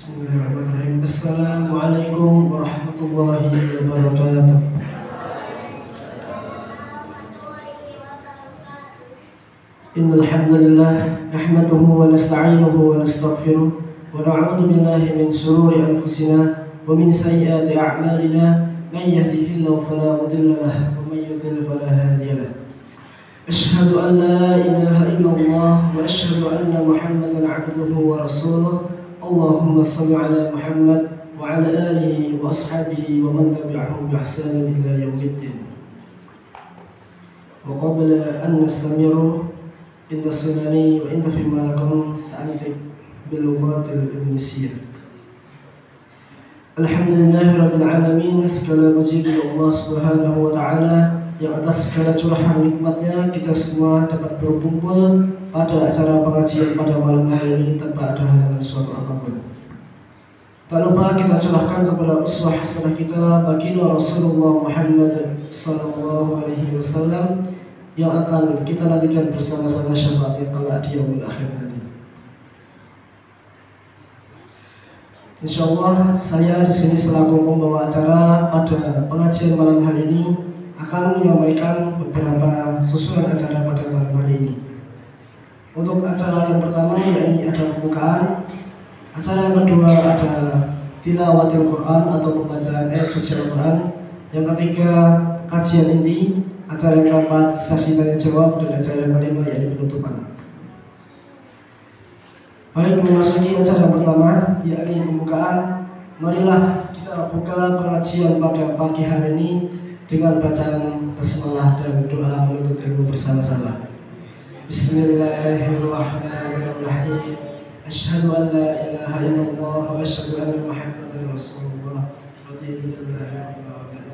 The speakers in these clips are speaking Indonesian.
Bismillahirrahmanirrahim. Assalamualaikum warahmatullahi wabarakatuh. Innal hamdalillah nahmaduhu wa nasta'inuhu wa nastaghfiruh wa na'udzu billahi min shururi anfusina wa min sayyiati a'malina. Man yahdihillahu fala mudilla lahu wa man yudlil fala hadiya lahu. Ashhadu an la ilaha illallah wa ashhadu anna Muhammadan 'abduhu wa rasuluh. Allahumma salli ala Muhammad wa ala alihi wa ashabihi wa man tabi'ahum bi ihsan ila yaumiddin. Wa qabla an nastamiru inda sunani wa inda fima lakum sa'antik bil lughatil indonesia. Alhamdulillahirabbil alamin, segala puji bagi Allah Subhanahu wa taala yang atas segala curahan nikmatnya kita semua dapat berkumpul pada acara pengajian pada malam hari ini tanpa ada halangan suatu apapun. Tak lupa kita curahkan kepada uswah hasanah kita baginda Rasulullah Muhammad sallallahu alaihi wasallam yang akan kita nantikan bersama-sama syafaatnya kelak di yaumul akhir nanti. Insyaallah saya di sini selaku pembawa acara pada pengajian malam hari ini akan menyampaikan beberapa susunan acara pada malam hari ini. Untuk acara yang pertama yakni ada pembukaan, acara yang kedua ada tilawatil Quran atau pembacaan ayat suci Al-Quran, yang ketiga kajian inti, acara yang keempat sesi tanya jawab, dan acara yang kelima yakni penutupan. Baik, memasuki acara yang pertama yakni pembukaan, marilah kita buka pengajian pada pagi hari ini dengan bacaan basmalah dan doa menuntut ilmu bersama-sama. Bismillahirrahmanirrahim. Asyhadu an la ilaha illallah wa asyhadu anna Muhammadar Rasulullah. Raditu billahi rabbil alamin.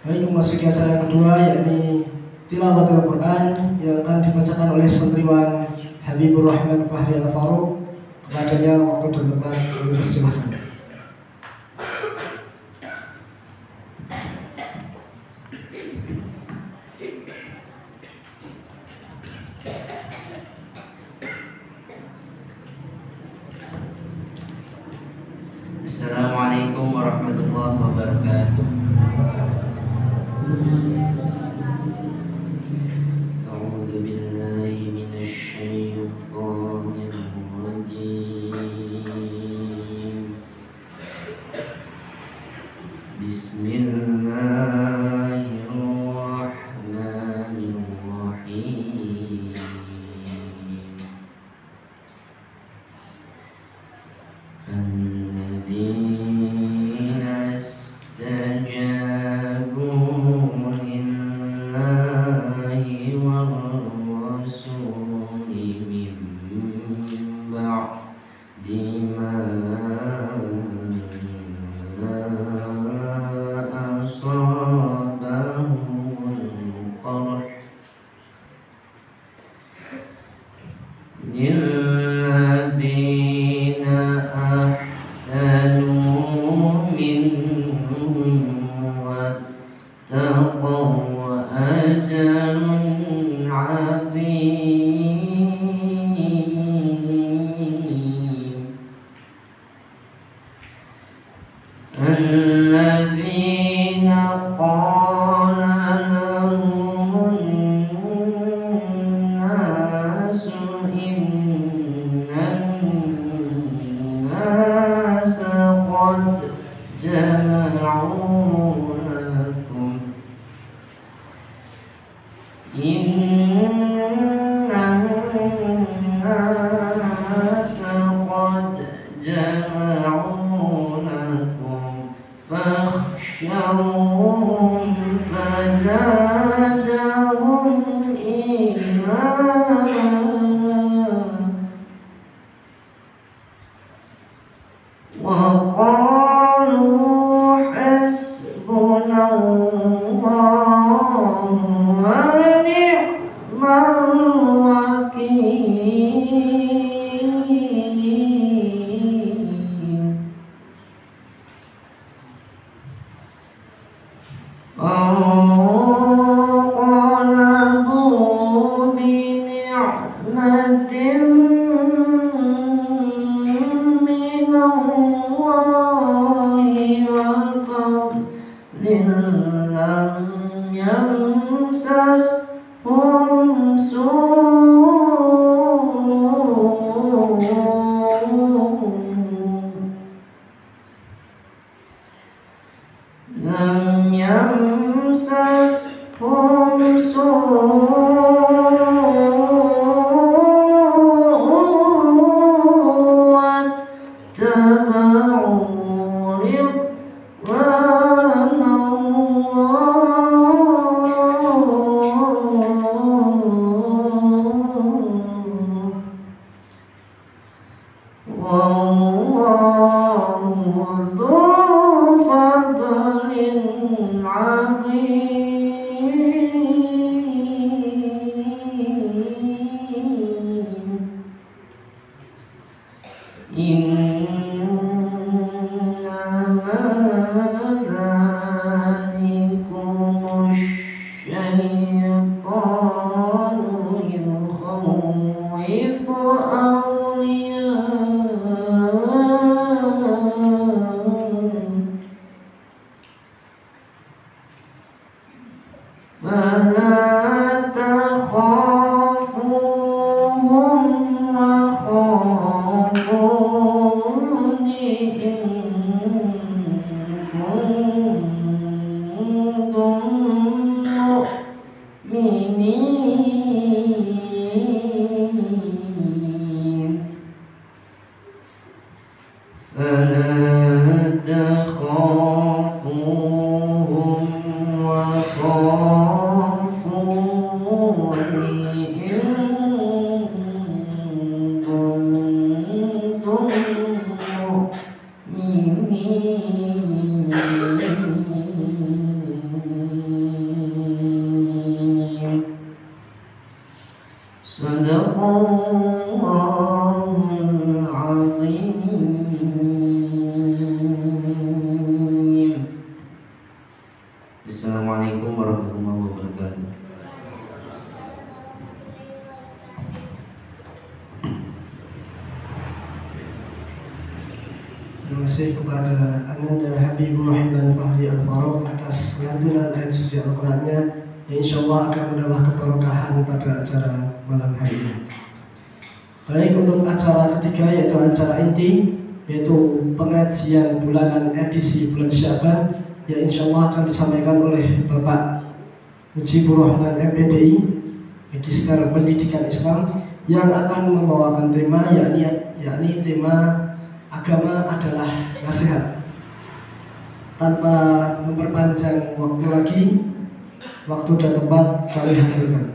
Baik, memasuki acara yang kedua yakni tilawatul Quran yang akan dibacakan oleh santriwan Habibur Rahman Fahri Al-Faruq. Kepadanya waktu dan tempat kami persilahkan. Assalamualaikum warahmatullahi wabarakatuh. A'udzu billahi minasy syaithanir rajim. Bismillahirrahmanirrahim. الذين قال لهم الناس إن الناس قد جمعوا لكم فاخشوهم فزادهم إيمانا وقالوا حسبنا الله ونعم الوكيل. يمسسهم Assalamualaikum warahmatullahi wabarakatuh. Terima kasih kepada Ananda Habibur Rahman Fahri Al-Faruq atas lantunan ayat suci Al-Qurannya yang insya Allah akan menambah keberkahan pada acara malam hari ini. Baik, untuk acara ketiga yaitu acara inti, yaitu pengajian bulanan edisi bulan Syaban yang insya Allah akan disampaikan oleh Bapak Mujibur Rahman MPDI, Magister Pendidikan Islam, yang akan membawakan tema yakni tema agama adalah nasihat. Tanpa memperpanjang waktu lagi, waktu dan tempat kami hadirkan.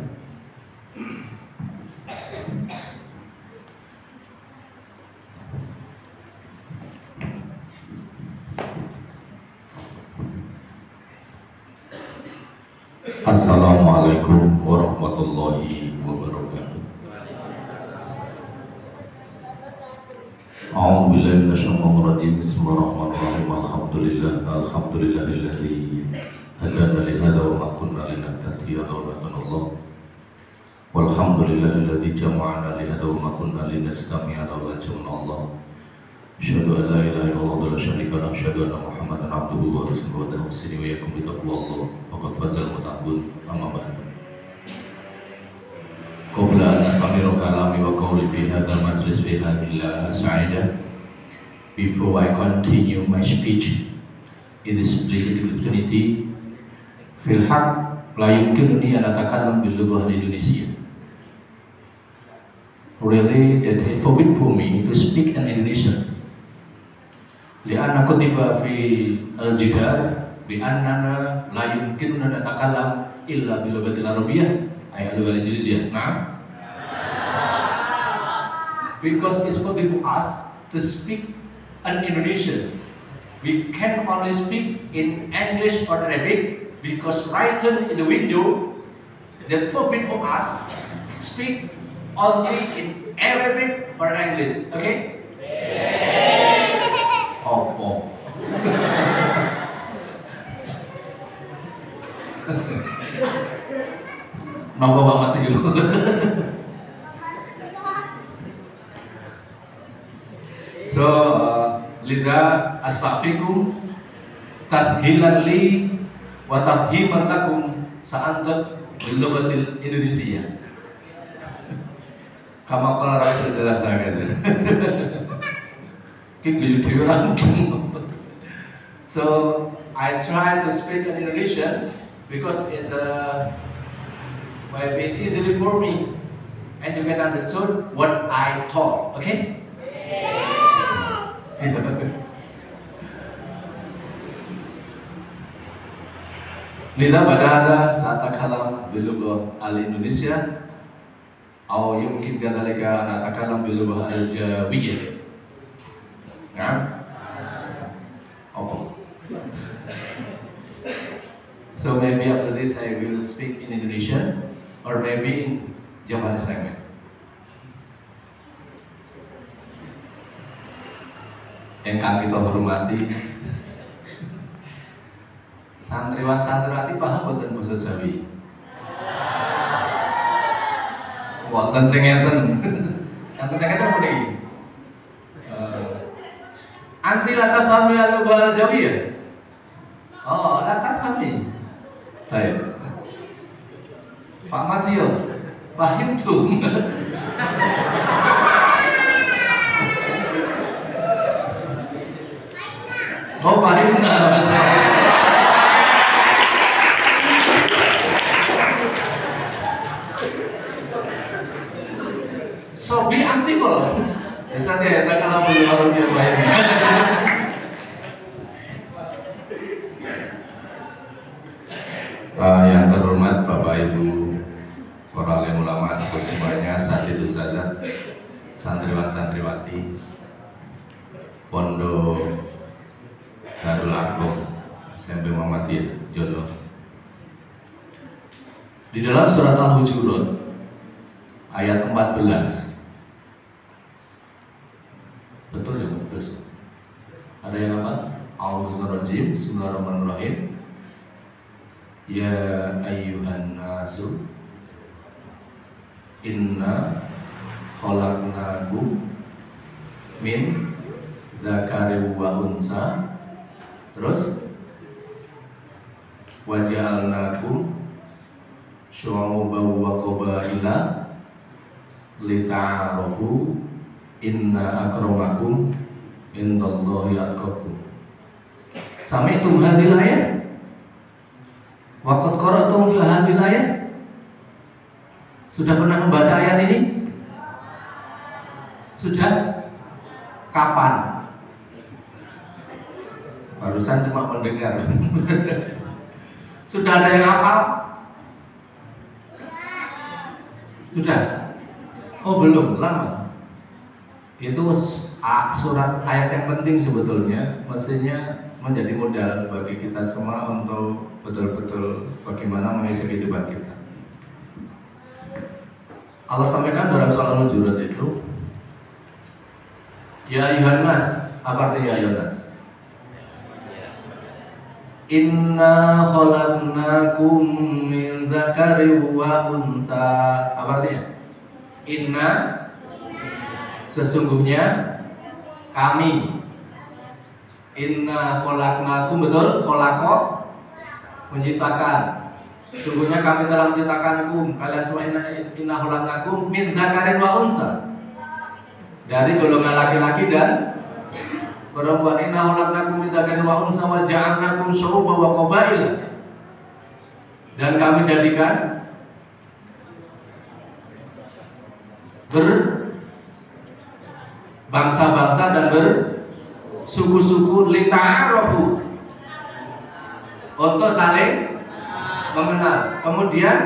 Assalamualaikum warahmatullahi wabarakatuh. A'udzubillahi minasyaitonir rajim. Bismillahirrahmanirrahim. Alhamdulillahilladzi hadana li hadza wa ma kunna linahtadiya laula an Allah. Walhamdulillahilladzi jama'ana li hadza wa ma kunna linastami'a laula an Allah. Asyhadu an la ilaha illallah wa la syarika lahu, asyhadu anna Muhammadan abduhu wa rasuluhu wa tawassalu wa yakum bi taqwallah. Faqad fazal muttaqun. Amma ba'd. Qabla an astamiru kalami wa qawli fi hadzal majlis fi hadhihi sa'idah, before I continue my speech in this blessed opportunity, fil haq la yumkinuni an atakallam bil lughah al-Indonesia. Really, it is forbidden for me to speak in Indonesian. Li'anna kutiba fi al-jidar bi annana la yumkinuna natakallam illa bil lughatil arabiyyah ay al-lughah al-indonesia. Nah, because it's forbidden for us to speak in Indonesian. We can only speak in English or Arabic because written in the window that forbid for us speak only in Arabic or English. Okay? Oh. Napa banget itu. So, lidha asfafikum tashilan li wa tafhiman lakum Sa'antak bilughatil Indonesia. Kama qala Rasul jelas sangat. So I try to speak in Indonesian because it's easily for me and you can understand what I talk. Okay? Nida badada saat takalam bilughah al-Indonesia atau yumkin kadzalika natakalam bilughah al-Jawiyyah. Nah. Okay. So maybe after this I will speak in Indonesian or maybe in Javanese language. Yang kita hormati santriwan santriwati paham boten basa Jawi? Wonten sing ngeten. Enten ngeten mriki. Anti la tafhami al-lughah al-jawiyah. Oh, la tafhami. Baik. Pak Matio, paham tuh. Oh, paham enggak, Mas? So be active. Santai ya, kalau belum orang yang baik. Yang terhormat Bapak Ibu para alim ulama semuanya, Satidus Sadat, santriwan santriwati Pondok Darul Arqam SMP Muhammadiyah Jolo. Di dalam surat Al-Hujurat ayat 14. Betul ya, terus ada yang apa? A'udzubillahi bismillahirrahmanirrahim. Ya ayyuhan nasu inna khalaqnakum min dzakarin wa unsa. Terus wa ja'alnakum syu'uban wa qabaila lita'arafu inna akramakum indallahi atqakum. Sami'tum hadhil ayat? Wa qad qara'tum fi hadhil ayat? Sudah pernah membaca ayat ini? Sudah? Kapan? Barusan cuma mendengar. Sudah ada yang hafal? Sudah? Oh belum, lama. Itu surat ayat yang penting sebetulnya, mestinya menjadi modal bagi kita semua untuk betul-betul bagaimana mengisi kehidupan kita. Allah sampaikan dalam surah Al-Hujurat itu, ya ayyuhan nas, apa artinya ya ayyuhan nas? Inna khalaqnakum min dzakarin wa untha. Apa artinya? Inna, sesungguhnya kami. Inna khalaqnakum, betul? Khalaqa, menciptakan. Sungguhnya kami telah menciptakankum, kalian semua. Inna khalaqnakum min dzakarin wa untha, dari golongan laki-laki dan perempuan. Inna khalaqnakum min dzakarin wa untha wa ja'alnakum syu'uban wa qabaila, dan kami jadikan berbangsa-bangsa dan bersuku-suku lita'arafu, untuk saling mengenal. Kemudian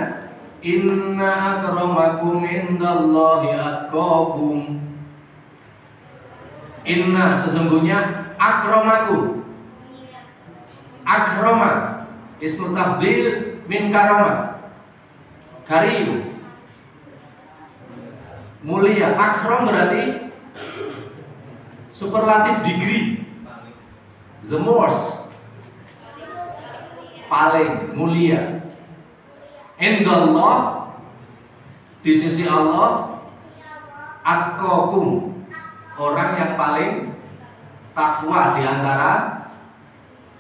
inna akramakum indallahi atqakum. Inna, sesungguhnya, akramakum. Akrama ismu tafdhil min karama, karim, mulia. Akram berarti superlatif degree, the most, paling mulia. Indallah, di sisi Allah, atqakum, orang yang paling takwa di antara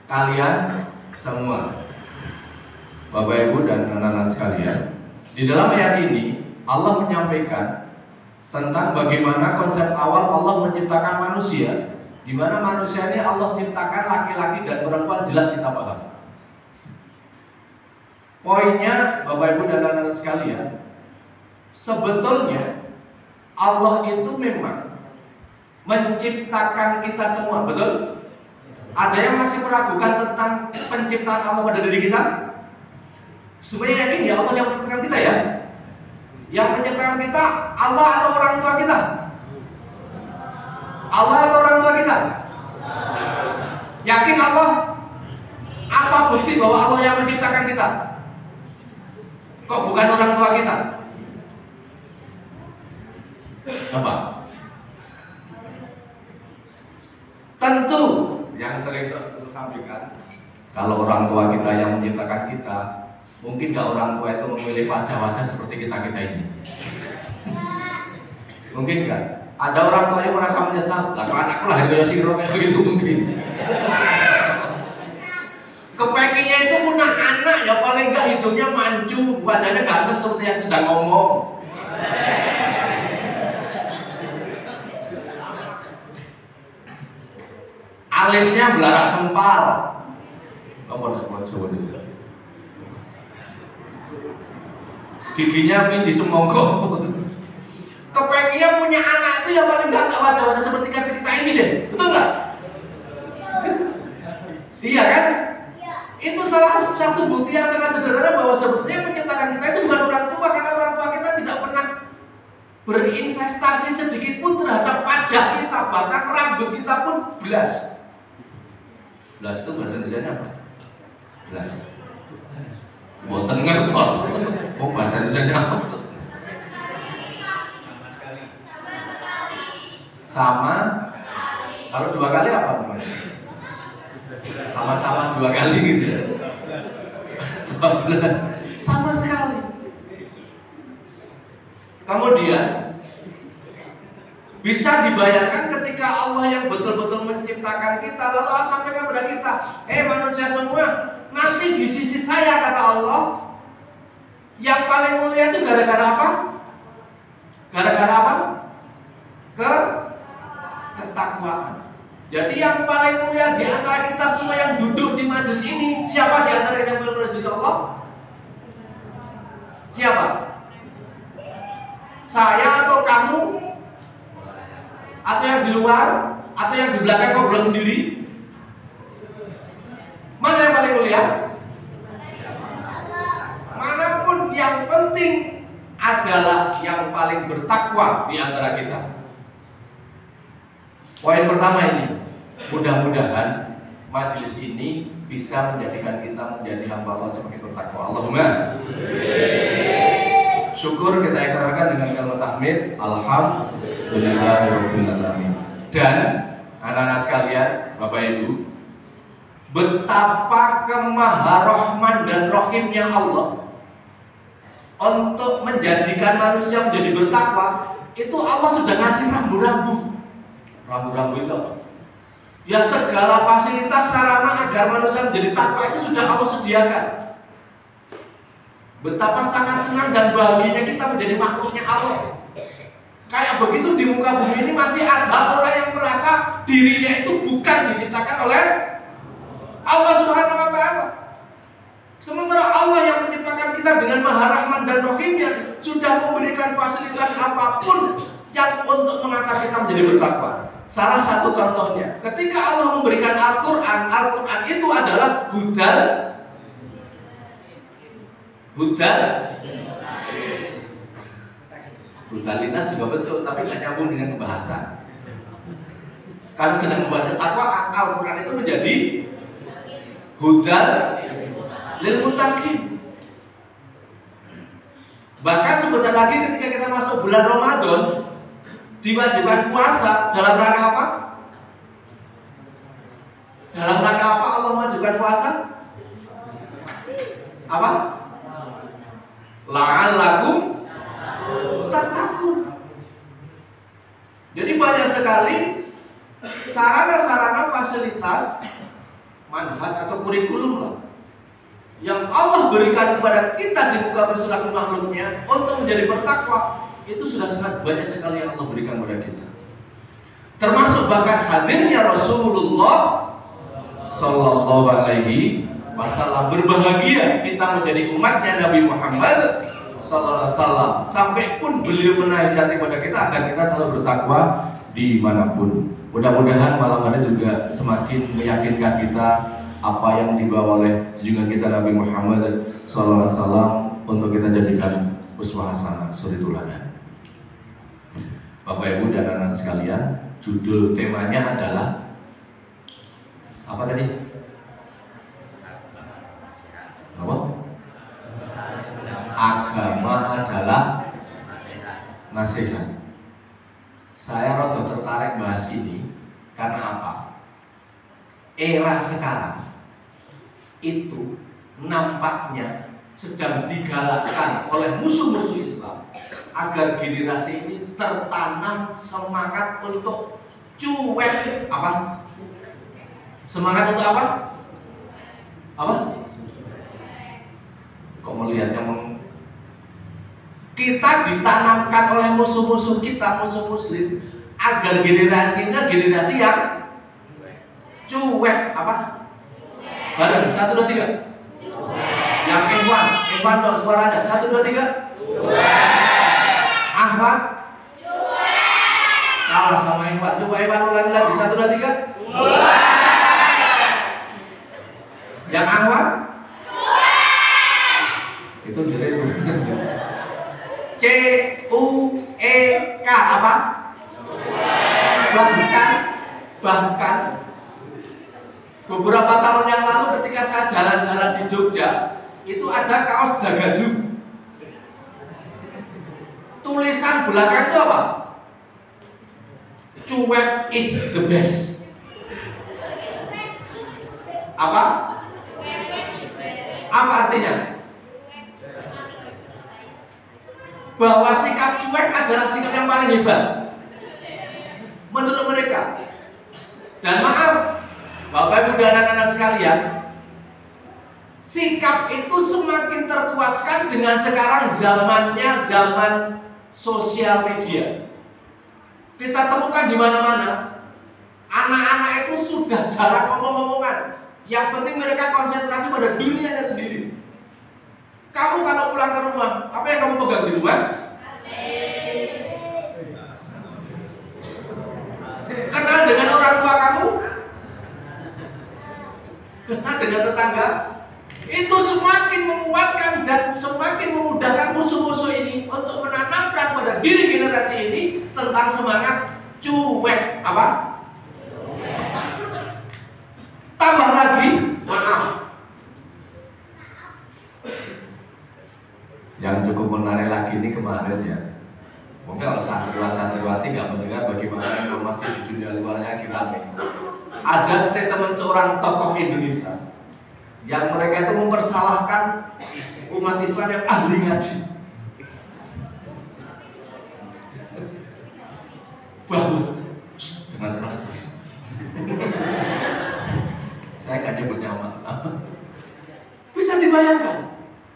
kalian semua. Bapak Ibu dan anak-anak sekalian, di dalam ayat ini Allah menyampaikan tentang bagaimana konsep awal Allah menciptakan manusia, di mana manusia ini Allah ciptakan laki-laki dan perempuan, jelas kita paham. Poinnya Bapak Ibu dan anak-anak sekalian, sebetulnya Allah itu memang menciptakan kita semua, betul? Ada yang masih meragukan tentang penciptaan Allah pada diri kita? Semuanya yakin ya Allah yang menciptakan kita ya? Yang menciptakan kita Allah atau orang tua kita? Allah atau orang tua kita? Yakin Allah? Apa bukti bahwa Allah yang menciptakan kita? Kok bukan orang tua kita? Apa? Tentu yang sering saya sampaikan, kalau orang tua kita yang menciptakan kita, mungkin gak orang tua itu memilih wajah-wajah seperti kita ini. Mungkin gak? Ada orang tua yang merasa menyesal, lah kok anakku lahir kayak siro kayak begitu mungkin. Kepengennya itu punya anak ya paling gak hidungnya mancu, wajahnya ganteng seperti yang sedang ngomong. Alisnya belarak sempal. Kamu nak mau coba dulu. Giginya biji semongko. Kepengennya punya anak itu yang paling gak wajah-wajah seperti kita ini deh, betul nggak? Iya kan? Itu salah satu bukti yang sangat sederhana bahwa sebetulnya penciptakan kita itu bukan orang tua, karena orang tua kita tidak pernah berinvestasi sedikit pun terhadap wajah kita, bahkan rambut kita pun belas. Belas itu bahasa Indonesia apa? Belas. Boten ngertos. Oh bahasa Indonesia apa? Sama. Kalau dua kali apa namanya? Sama-sama dua kali gitu ya. 12. Sama sekali. Kemudian bisa dibayangkan ketika Allah yang betul-betul menciptakan kita, lalu Allah sampaikan kepada kita, manusia semua, nanti di sisi saya, kata Allah, yang paling mulia itu gara-gara apa? Gara-gara apa? Ketakwaan. Jadi yang paling mulia di antara kita semua yang duduk di majelis ini, siapa di antara kita yang paling mulia di sisi Allah? Siapa? Saya atau kamu? Atau yang di luar? Atau yang di belakang ngobrol sendiri? Mana yang paling mulia? Manapun, yang penting adalah yang paling bertakwa di antara kita. Poin pertama ini, mudah-mudahan majelis ini bisa menjadikan kita menjadi hamba Allah semakin bertakwa. Allahumma. Syukur kita ikrarkan dengan kalimat tahmid, alhamdulillahirabbil alamin. Dan anak-anak sekalian, Bapak Ibu, betapa kemaharahman dan rahimnya Allah untuk menjadikan manusia menjadi bertakwa. Itu Allah sudah ngasih rambu-rambu. Rambu-rambu itu apa? Ya segala fasilitas sarana agar manusia menjadi takwa itu sudah Allah sediakan. Betapa sangat senang dan bahagianya kita menjadi makhluknya Allah. Kayak begitu di muka bumi ini masih ada orang yang merasa dirinya itu bukan diciptakan oleh Allah Subhanahu wa Ta'ala. Sementara Allah yang menciptakan kita dengan Maha Rahman dan Rahimnya sudah memberikan fasilitas apapun yang untuk mengantar kita menjadi bertakwa. Salah satu contohnya, ketika Allah memberikan Al-Quran, Al-Quran itu adalah brutalitas juga betul, tapi nggak nyambung dengan bahasa. Karena sedang membahas takwa, Al-Quran itu menjadi hudal lil muttaqin. Bahkan sebentar lagi ketika kita masuk bulan Ramadan, diwajibkan puasa dalam rangka apa? Dalam rangka apa Allah mewajibkan puasa? Apa? La'allakum tattaqun. Jadi banyak sekali sarana-sarana fasilitas manhaj atau kurikulum lah yang Allah berikan kepada kita di muka bumi selaku makhluknya untuk menjadi bertakwa, itu sudah sangat banyak sekali yang Allah berikan kepada kita. Termasuk bahkan hadirnya Rasulullah Sallallahu Alaihi Wasallam. Berbahagia kita menjadi umatnya Nabi Muhammad Sallallahu Alaihi Wasallam. Sampai pun beliau menasihati kepada kita agar kita selalu bertakwa dimanapun. Mudah-mudahan malam hari juga semakin meyakinkan kita apa yang dibawa oleh junjungan kita Nabi Muhammad SAW untuk kita jadikan uswah hasanah, suri teladan. Bapak Ibu dan anak sekalian, judul temanya adalah apa tadi? Apa? Agama adalah nasihat. Saya rada tertarik bahas ini karena apa? Era sekarang itu nampaknya sedang digalakkan oleh musuh-musuh Islam agar generasi ini tertanam semangat untuk cuek. Apa? Semangat untuk apa? Apa? Kok melihatnya kita ditanamkan oleh musuh-musuh kita, musuh muslim, agar generasinya generasi yang cuek. Apa? Bareng, 1, 2, 3. Yang Ikhwan dong suaranya. 1, 2, 3. Ahmad. Kalah sama Ikhwan. Coba Ikhwan ulangi lagi. 1, 2, 3. Yang Ahmad. Itu jadi C-U-E-K apa? Bahkan beberapa tahun yang lalu ketika saya jalan-jalan di Jogja, itu ada kaos Dagaju. Tulisan belakang itu apa? Cuek is the best. Apa? Apa artinya? Bahwa sikap cuek adalah sikap yang paling hebat menurut mereka. Dan maaf, Bapak Ibu dan anak-anak sekalian, sikap itu semakin terkuatkan dengan sekarang zamannya zaman sosial media. Kita temukan di mana-mana anak-anak itu sudah jarang ngomong-ngomongan. Yang penting mereka konsentrasi pada dunianya sendiri. Kamu kalau pulang ke rumah, apa yang kamu pegang di rumah? Kenal dengan orang tua kamu? Kenal dengan tetangga? Itu semakin menguatkan dan semakin memudahkan musuh-musuh ini untuk menanamkan pada diri generasi ini tentang semangat cuek. Apa? Tambah lagi, maaf. Yang cukup menarik lagi ini kemarin ya, mungkin kalau santriwati nggak mendengar bagaimana informasi di dunia luarnya kira-kira. Ada statement seorang tokoh Indonesia yang mereka itu mempersalahkan umat Islam yang ahli ngaji bahwa dengan keras saya nggak nyebut nama. Bisa dibayangkan.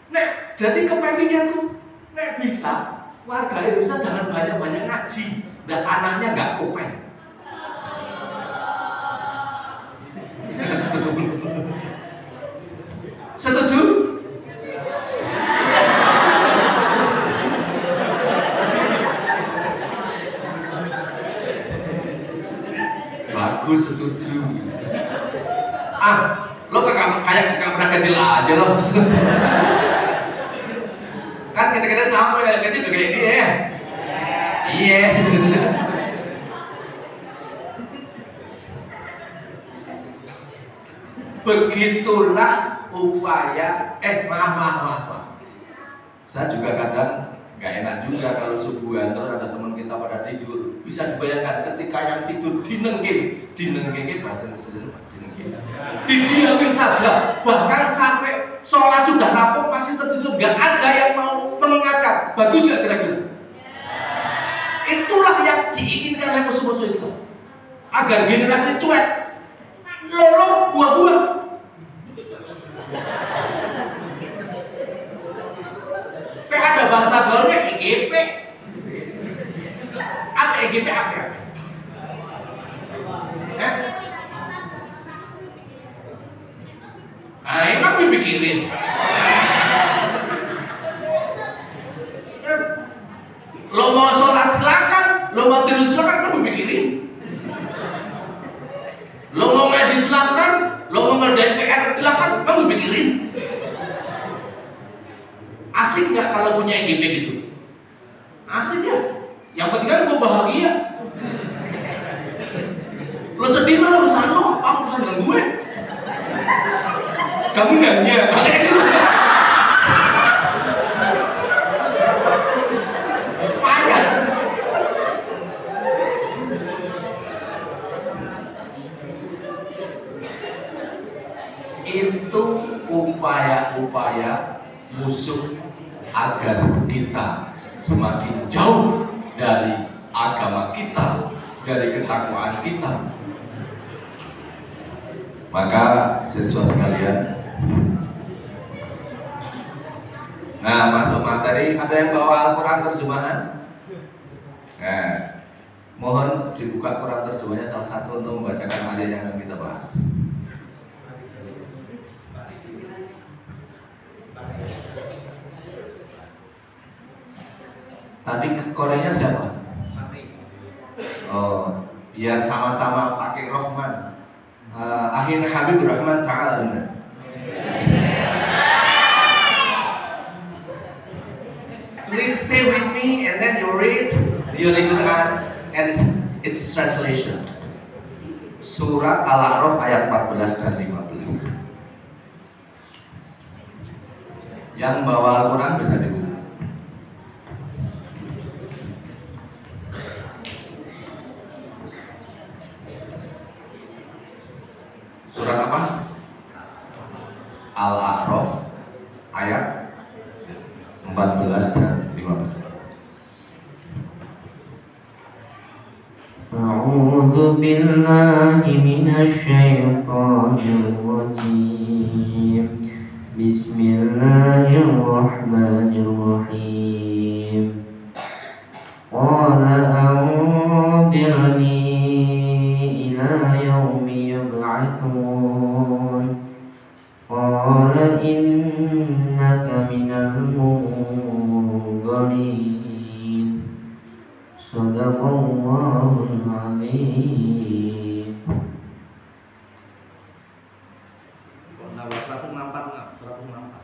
Nek, jadi kepentingnya tuh, nek bisa warga Indonesia jangan banyak-banyak ngaji dan anaknya nggak kopeng. Setuju? Bagus, setuju. Lo kayak pernah kecil aja lo. Kan kita sama kayak kecil juga kayak ini ya. Iya. Begitulah upaya. Maaf. Saya juga kadang nggak enak juga kalau subuhan terus ada teman kita pada tidur. Bisa dibayangkan ketika yang tidur dinengging bahasa Indonesia. Didiamin saja, bahkan sampai sholat sudah rampung masih tertidur, nggak ada yang mau mengingatkan. Bagus nggak kira-kira? Itulah yang diinginkan oleh musuh-musuh Islam, agar generasi cuek, lolo buah-buah. bahasa gaulnya EGP. Apa EGP apa? Hah? Ah, emang dipikirin. Lo mau sholat silakan, lo mau tidur silakan, kamu pikirin. Lo mau ngaji silakan, lo mau ngerjain PR silakan, kamu pikirin. Asik nggak kalau punya EGP gitu? Asik ya. Yang penting kan gue bahagia. Lo sedih mah urusan lo, apa urusan dengan gue? Kamu nanya. Itu upaya-upaya musuh agar kita semakin jauh dari agama kita, dari ketakwaan kita. Maka siswa sekalian, nah masuk materi, ada yang bawa Al-Quran terjemahan? Nah, mohon dibuka Quran terjemahnya salah satu untuk membacakan ayat yang akan kita bahas. Tadi Koreanya siapa? Oh, biar sama-sama pakai Rahman. Akhirnya Habib Rahman Ta'ala. Please stay with me and then you read the Holy Quran and its translation. Surah Al-A'raf ayat 14 dan 15. Yang bawa Al-Quran bisa dibuka. Surah apa? Al-A'raf ayat 14 dan 15. A'udzu billahi minasy syaithanir rajim. Bismillahirrahmanirrahim. Qala anzirni ila yaumi yub'atsun. Qala innaka minal munzirin. Shadaqallahul adzim. Nah, 164.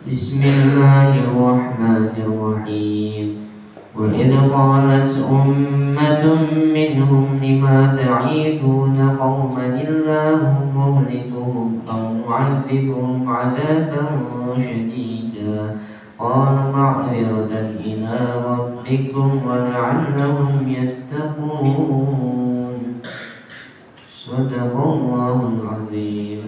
Bismillahirrahmanirrahim. Wa idh qalat ummatun minhum lima ta'iduna qauman illahu muhlikuhum aw mu'adzibuhum 'adzaban shadida. Qalu ma'dziratan ila rabbikum wa la'allahum yattaqun. Shadaqallahul 'adzim.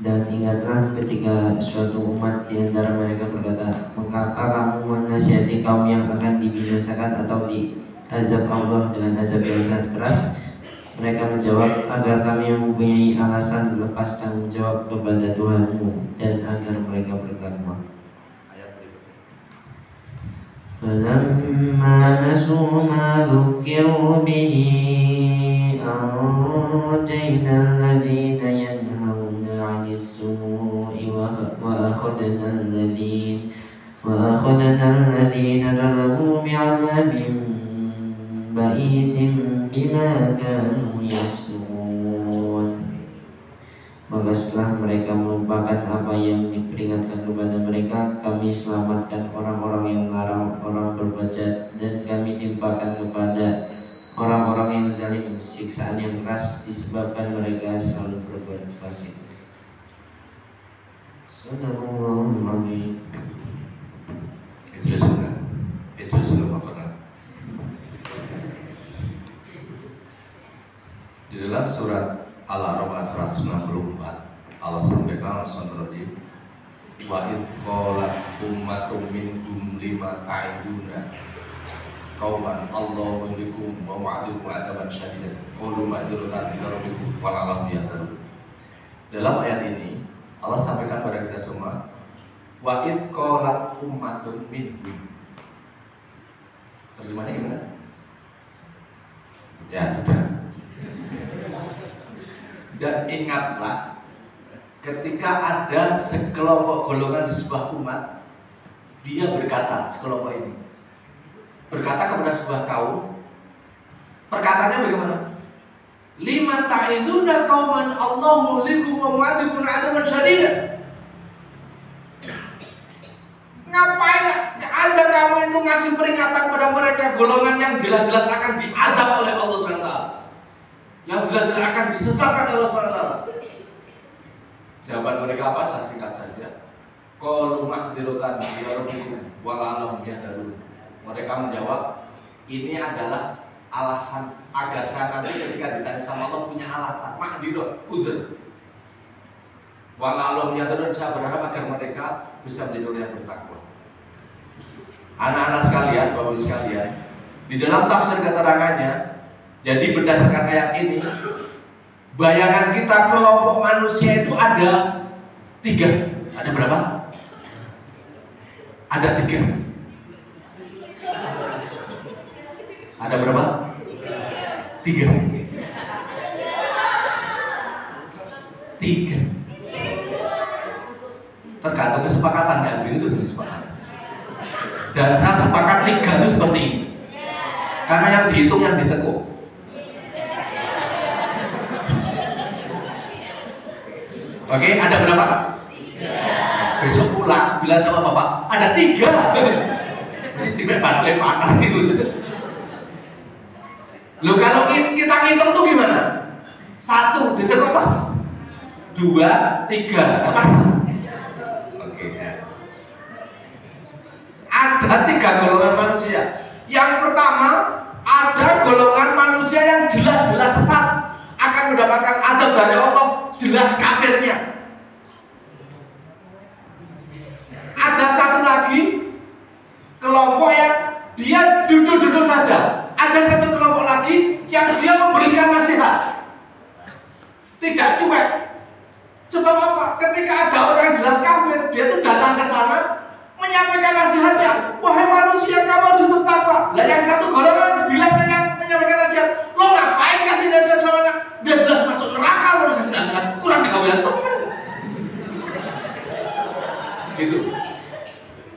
Dan ingatlah ketika suatu umat di antara mereka berkata, mengapa kamu menasihati kaum yang akan dibinasakan atau diazab Allah dengan azab yang sangat keras? Mereka menjawab, agar kami mempunyai alasan lepas tanggung jawab kepada Tuhanmu dan agar mereka bertakwa. Falamma nasu ma dzukkiru bihi anjayna alladhina yanhauna 'anil su'i wa akhadna alladhina zalamu bi'adzabin ba'isin bima kanu yafsukun. Maka setelah mereka melupakan apa yang diperingatkan kepada mereka, kami selamatkan orang-orang yang melarang orang berbuat jahat, dan kami timpakan kepada orang-orang yang zalim siksaan yang keras disebabkan mereka selalu berbuat fasik. Sadaqallahul adzim. Itu sudah Al-Quran. Di dalam surat Al-A'raf 164 Allah sampaikan syaitanir rajim. Wa id qalat ummatum minhum lima ta'iduna qauman Allahu bikum wa wa'adukum adaban syadidan qalu ma'dzuratan ila rabbikum wa la'allahum yahtadun. Dalam ayat ini Allah sampaikan kepada kita semua, wa id qalat ummatun minhum. Terjemahnya gimana? Ya, sudah. Dan ingatlah ketika ada sekelompok golongan di sebuah umat, dia berkata, sekelompok ini berkata kepada sebuah kaum, perkataannya bagaimana? Lima ta'iduna qauman Allahu muhlikum wa mu'adzikum 'adzaban syadidan. Ngapain Anda kamu itu ngasih peringatan kepada mereka, golongan yang jelas-jelas akan diazab oleh Allah SWT, yang jelas-jelas akan disesatkan oleh Allah SWT. Jawaban mereka apa? Saya singkat saja. Qalu ma'dziratan ila rabbikum wa la'allahum yahtadun. Mereka menjawab, ini adalah alasan agar saya nanti ketika ditanya sama Allah punya alasan, ma'dzirah, uzur. Wa la'allahum yahtadun, saya berharap agar mereka bisa menjadi orang yang bertakwa. Anak-anak sekalian, Bapak sekalian, di dalam tafsir keterangannya, jadi berdasarkan ayat ini, bayangan kita kelompok manusia itu ada 3. Ada berapa? Ada 3. Ada berapa? 3. 3. Tergantung kesepakatan, nggak begitu dengan kesepakatan. Dan saya sepakat 3 itu seperti ini. Karena yang dihitung yang ditekuk. Oke, ada berapa? 3. Besok pulang bilang sama bapak, ada 3. Mesti dibebas lempar atas gitu. Loh kalau kita ngitung tuh gimana? 1 ditekuk apa? 2, 3, apa? Oke ya. Ada 3 golongan manusia. Yang pertama, ada golongan manusia yang jelas-jelas sesat, akan mendapatkan azab dari Allah, jelas kafirnya. Ada satu lagi kelompok yang dia duduk-duduk saja. Ada satu kelompok lagi yang dia memberikan nasihat, tidak cuek. Sebab apa? Ketika ada orang yang jelas kafir, dia tuh datang ke sana menyampaikan nasihatnya. Wahai manusia, kamu harus bertakwa. Lah yang satu golongan bilang menyampaikan nasihat, lo ngapain kasih nasihat sama dia jelas masuk neraka, lo kasih nasihat, kurang gawean temen. Gitu.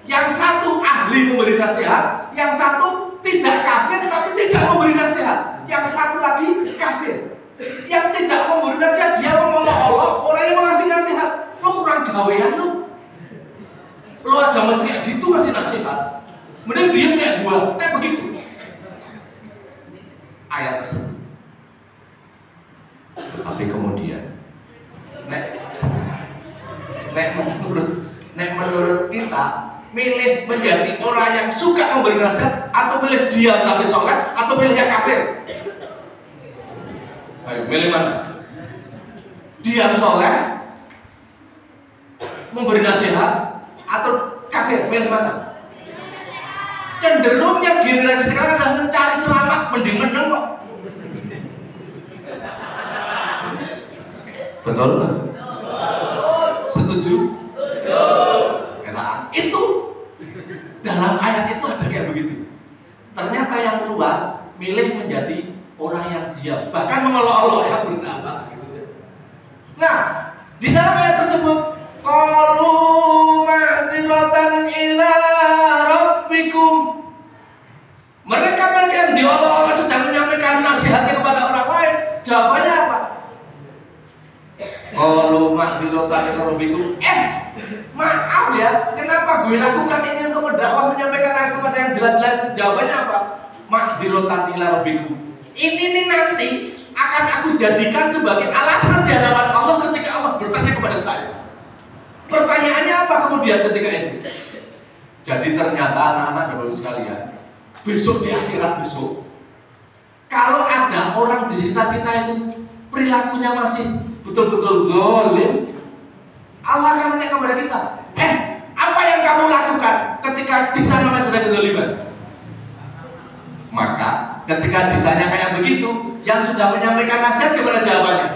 Yang satu ahli memberi nasihat, yang satu tidak kafir tapi tidak memberi nasihat. Yang satu lagi kafir. Yang tidak memberi nasihat, dia mengolok-olok orang yang mengasih nasihat. Lo kurang gawean lo. Lo aja masih kayak gitu ngasih nasihat. Mending diam kayak gua, kayak begitu. Ayat tersebut. Tapi kemudian, menurut kita, milih menjadi orang yang suka memberi nasihat, atau milih diam tapi sholat, atau milih yang kafir? Ayo, milih mana? Diam sholat, memberi nasihat, atau kafir? Milih mana? Cenderungnya generasi sekarang adalah mencari selamat, mending menang kok. Betul nggak? Setuju? Enak. Itu dalam ayat itu ada kayak begitu. Ternyata yang keluar milih menjadi orang yang diam, bahkan mengolok-olok ya berapa. Nah, di dalam ayat tersebut, qalu ma'dziratan ila rabbikum. Mereka yang diolok-olok sedang menyampaikan nasihatnya kepada orang lain. Jawabannya apa? Qalu ma'dziratan ila rabbikum. Maaf ya, kenapa gue lakukan ini untuk mendakwah, menyampaikan aku kepada yang jelas-jelas? Jawabannya apa? Ma'dziratan ila rabbikum. Ini nih nanti akan aku jadikan sebagai alasan di hadapan Allah ketika Allah bertanya kepada saya. Pertanyaannya apa kemudian ketika itu? Jadi ternyata anak-anak dan bapak sekalian, besok di akhirat besok, kalau ada orang di sekitar kita itu perilakunya masih betul-betul zalim, apa yang kamu lakukan ketika di sana masih ada kezaliman? Maka ketika ditanya kayak begitu, yang sudah menyampaikan nasihat gimana jawabannya?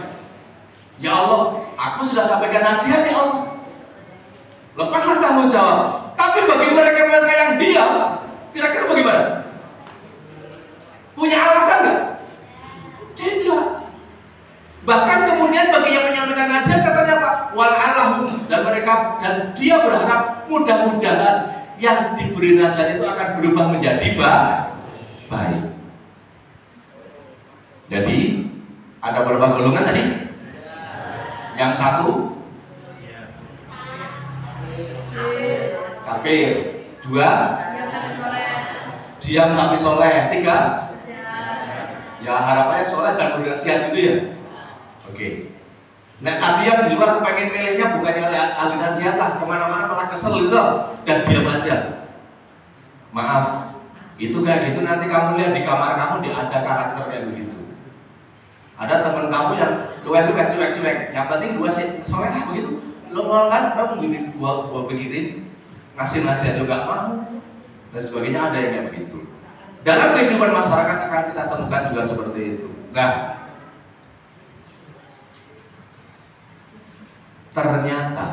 Ya Allah, aku sudah sampaikan nasihat ya Allah. Lepaslah tanggung jawab. Tapi bagi mereka-mereka yang diam, kira-kira bagaimana? Punya alasan nggak? Tidak. Bahkan kemudian bagi yang menyampaikan nasihat katanya apa? Wal'allahu, dan dia berharap mudah-mudahan yang diberi nasihat itu akan berubah menjadi baik. Jadi ada berapa golongan tadi? Yang satu kafir, dua diam tapi soleh, tiga ya harapannya soleh dan bernasihat gitu ya. Oke. Nah tadi yang di luar pengen milihnya bukannya ahli nasihat lah, kemana-mana malah kesel gitu dan diam aja. Maaf, itu kayak gitu nanti kamu lihat di kamar kamu ada karakter kayak begitu. Ada teman kamu yang cuek, yang penting gua soleh lah begitu. Lo mau kan kamu gini, gua pikirin ngasih nasihat juga mau dan sebagainya, ada yang kayak begitu. Dalam kehidupan masyarakat akan kita temukan juga seperti itu. Nah, ternyata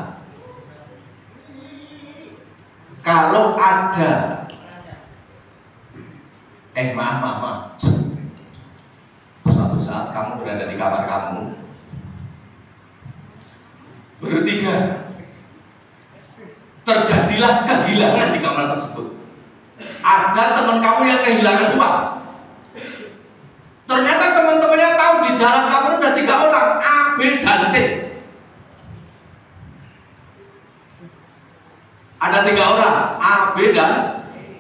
kalau ada maaf. Suatu saat kamu berada di kamar kamu bertiga, terjadilah kehilangan di kamar tersebut. Ada teman kamu yang kehilangan uang. Ternyata teman-temannya tahu di dalam kamar ada 3 orang, A, B, dan C. Ada 3 orang, A, B, dan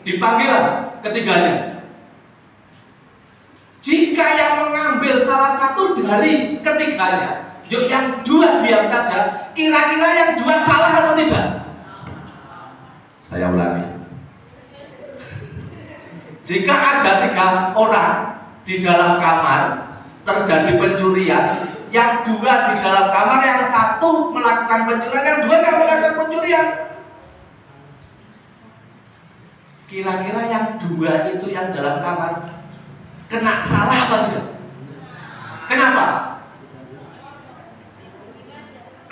dipanggil ketiganya. Jika yang mengambil salah satu dari ketiganya, yang 2 diam saja, kira-kira yang 2 salah atau tidak? Saya ulangi. Jika ada 3 orang di dalam kamar terjadi pencurian, yang 2 di dalam kamar, yang 1 melakukan pencurian, yang 2 nggak melakukan pencurian. Kira-kira yang 2 itu yang dalam kamar kena salah apa tidak? Kenapa?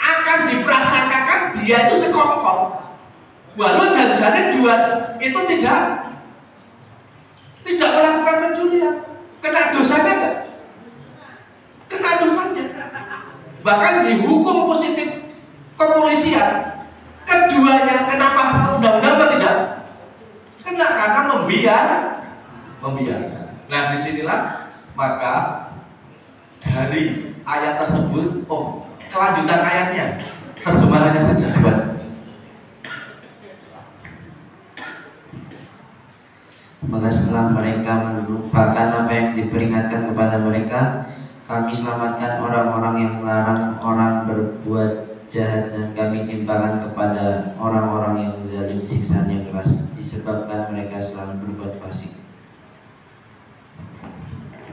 Akan diprasangkakan dia itu sekongkol. Walau jangan-jangan 2 itu tidak melakukan pencurian. Kena dosanya enggak? Kena dosanya. Bahkan dihukum positif kepolisian. Keduanya kena pasal undang-undang apa tidak? Kena karena membiarkan. Nah disinilah maka dari ayat tersebut, kelanjutan ayatnya, terjemahannya saja coba. Maka setelah mereka melupakan apa yang diperingatkan kepada mereka, kami selamatkan orang-orang yang melarang orang berbuat jahat, dan kami timpakan kepada orang-orang yang zalim siksaan yang keras, disebabkan mereka selalu berbuat fasik.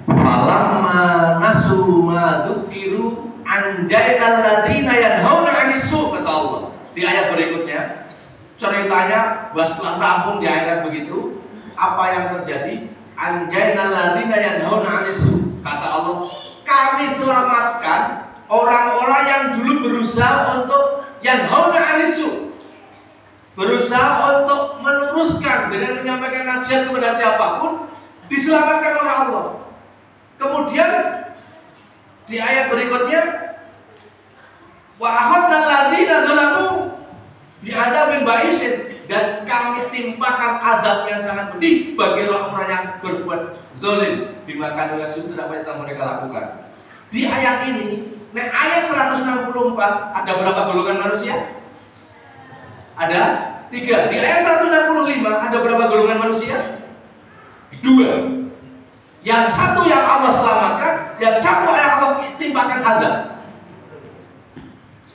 Falamma nasu ma dzukiru anjaynal ladzina yanhauna 'anis su', kata Allah. Di ayat berikutnya ceritanya setelah rampung di ayat begitu, apa yang terjadi? Anjaynal ladzina yanhauna 'anis su', kata Allah, kami selamatkan orang-orang yang dulu berusaha untuk yanhauna 'anis su', berusaha untuk meluruskan dengan menyampaikan nasihat kepada siapapun, diselamatkan oleh Allah. Kemudian di ayat berikutnya, wa akhadnal ladzina dzalamu bi'adzabin ba'isin, dan kami timpakan azab yang sangat pedih bagi orang-orang yang berbuat zalim bima kanu yasudun, apa yang telah mereka lakukan. Di ayat ini, ayat 164 ada berapa golongan manusia? Ada 3. Di ayat 165 ada berapa golongan manusia? 2. Yang 1 yang Allah selamatkan, yang 1 yang Allah timpakan azab.